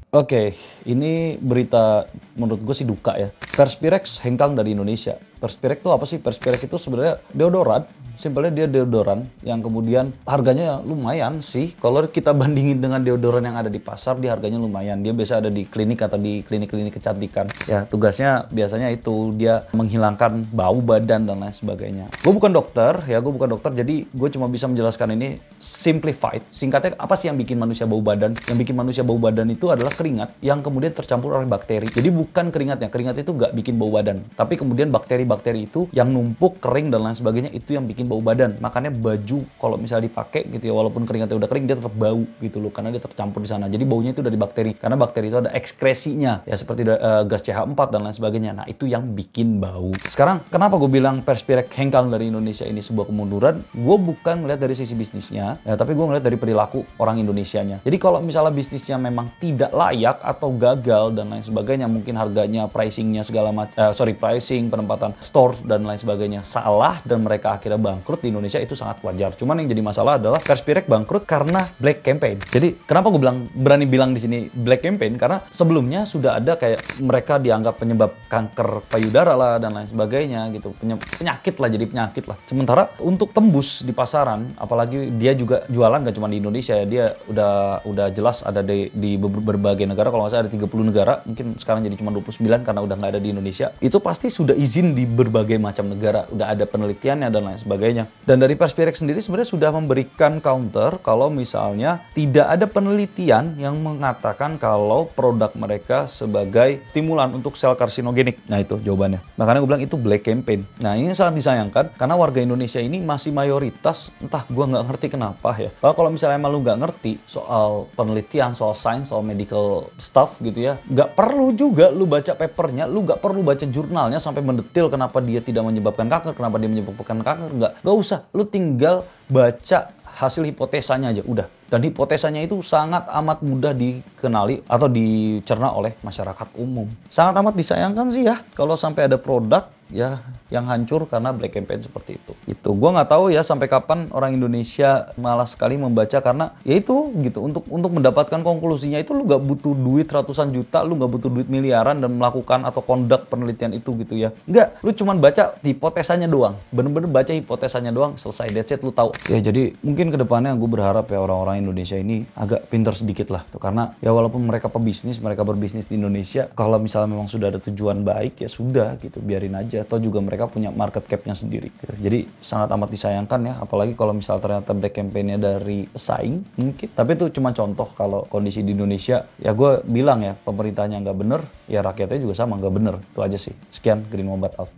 Oke, ini berita menurut gue sih duka ya. Perspirex hengkang dari Indonesia. Perspirex itu apa sih? Perspirex itu sebenarnya deodoran. Simpelnya dia deodoran yang kemudian harganya lumayan sih. Kalau kita bandingin dengan deodoran yang ada di pasar, dia harganya lumayan. Dia biasa ada di klinik atau di klinik-klinik kecantikan. Ya, tugasnya biasanya itu dia menghilangkan bau badan dan lain sebagainya. Gue bukan dokter, jadi gue cuma bisa menjelaskan ini simplified. Singkatnya, apa sih yang bikin manusia bau badan? Yang bikin manusia bau badan itu adalah keringat yang kemudian tercampur oleh bakteri. Jadi bukan keringatnya, keringat itu nggak bikin bau badan. Tapi kemudian bakteri-bakteri itu yang numpuk, kering, dan lain sebagainya itu yang bikin bau badan. Makanya baju kalau misalnya dipakai gitu ya, walaupun keringatnya udah kering, dia tetap bau gitu loh, karena dia tercampur di sana. Jadi baunya itu dari bakteri, karena bakteri itu ada ekskresinya, ya seperti gas CH4 dan lain sebagainya. Nah itu yang bikin bau. Sekarang kenapa gue bilang Perspirex hengkang dari Indonesia ini sebuah kemunduran? Gue bukan ngeliat dari sisi bisnisnya, ya, tapi gue ngeliat dari perilaku orang Indonesianya. Jadi kalau misalnya bisnisnya memang tidak layak atau gagal dan lain sebagainya, mungkin harganya, pricingnya pricing, penempatan store dan lain sebagainya salah dan mereka akhirnya bangkrut di Indonesia, itu sangat wajar. Cuman yang jadi masalah adalah Perspirex bangkrut karena black campaign. Jadi kenapa gue berani bilang di sini black campaign? Karena sebelumnya sudah ada kayak mereka dianggap penyebab kanker payudara lah dan lain sebagainya gitu, penyakit lah. Sementara untuk tembus di pasaran, apalagi dia juga jualan gak cuma di Indonesia ya, dia udah jelas ada di berbagai negara. Kalau nggak salah ada 30 negara, mungkin sekarang jadi cuma 29 karena udah nggak ada di Indonesia. Itu pasti sudah izin di berbagai macam negara, udah ada penelitiannya dan lain sebagainya. Dan dari Perspirex sendiri sebenarnya sudah memberikan counter kalau misalnya tidak ada penelitian yang mengatakan kalau produk mereka sebagai stimulan untuk sel karsinogenik. Nah itu jawabannya. Makanya gue bilang itu black campaign. Nah ini sangat disayangkan karena warga Indonesia ini masih mayoritas, entah gue nggak ngerti kenapa ya. Kalau misalnya emang lu nggak ngerti soal penelitian, soal sains, soal medical stuff gitu ya, nggak perlu juga lu baca papernya, lu nggak perlu baca jurnalnya sampai mendetil kenapa dia tidak menyebabkan kanker, kenapa dia menyebabkan kanker, nggak usah. Lu tinggal baca hasil hipotesanya aja, udah. Dan hipotesanya itu sangat amat mudah dikenali atau dicerna oleh masyarakat umum. Sangat amat disayangkan sih ya kalau sampai ada produk ya yang hancur karena black campaign seperti itu. Itu gue nggak tahu ya sampai kapan orang Indonesia malas sekali membaca, karena ya itu gitu, untuk mendapatkan konklusinya itu lu nggak butuh duit ratusan juta, lu nggak butuh duit miliaran dan melakukan atau conduct penelitian itu gitu ya. Nggak, lu cuman baca hipotesanya doang, bener-bener baca hipotesanya doang, selesai, that's it, lu tahu. Ya jadi mungkin kedepannya gue berharap ya orang-orang Indonesia ini agak pintar sedikit lah tuh, karena ya walaupun mereka mereka berbisnis di Indonesia, kalau misalnya memang sudah ada tujuan baik ya sudah gitu, biarin aja. Atau juga mereka punya market cap-nya sendiri gitu. Jadi sangat amat disayangkan ya, apalagi kalau misalnya ternyata black campaign-nya dari pesaing mungkin. Tapi itu cuma contoh kalau kondisi di Indonesia. Ya gue bilang ya, pemerintahnya nggak bener, ya rakyatnya juga sama nggak bener. Itu aja sih. Sekian, Green Wombat out.